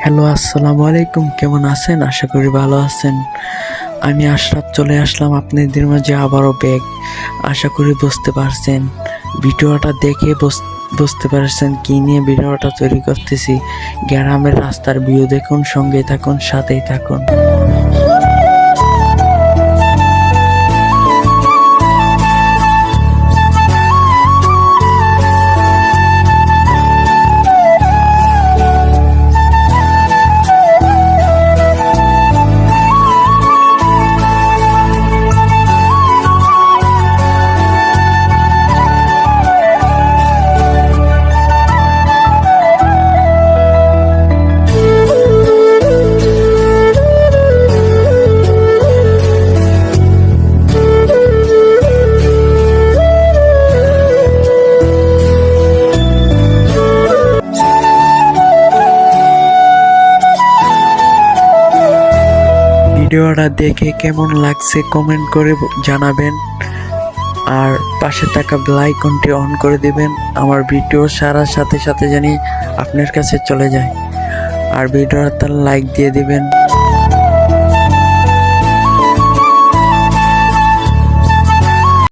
Hello, আসসালামু আলাইকুম। কেমন আছেন? আশা করি ভালো আছেন। আমি আশরাফ চলে আসলাম আপনাদের মাঝে আবারও ব্যাক। আশা করি বুঝতে পারছেন, ভিডিওটা দেখে বুঝতে পারছেন কি নিয়ে ভিডিওটা তৈরি করতেছি। গ্রামের রাস্তার ভিউ দেখুন, সঙ্গে থাকুন, সাথেই থাকুন। ভিডিওটা দেখে কেমন লাগছে কমেন্ট করে জানাবেন, আর পাশে থাকা বেল আইকনটি অন করে দিবেন আমার ভিডিও ছাড়ার সাথে সাথে জানি আপনার কাছে চলে যায়। আর ভিডিওটা লাইক দিয়ে দিবেন।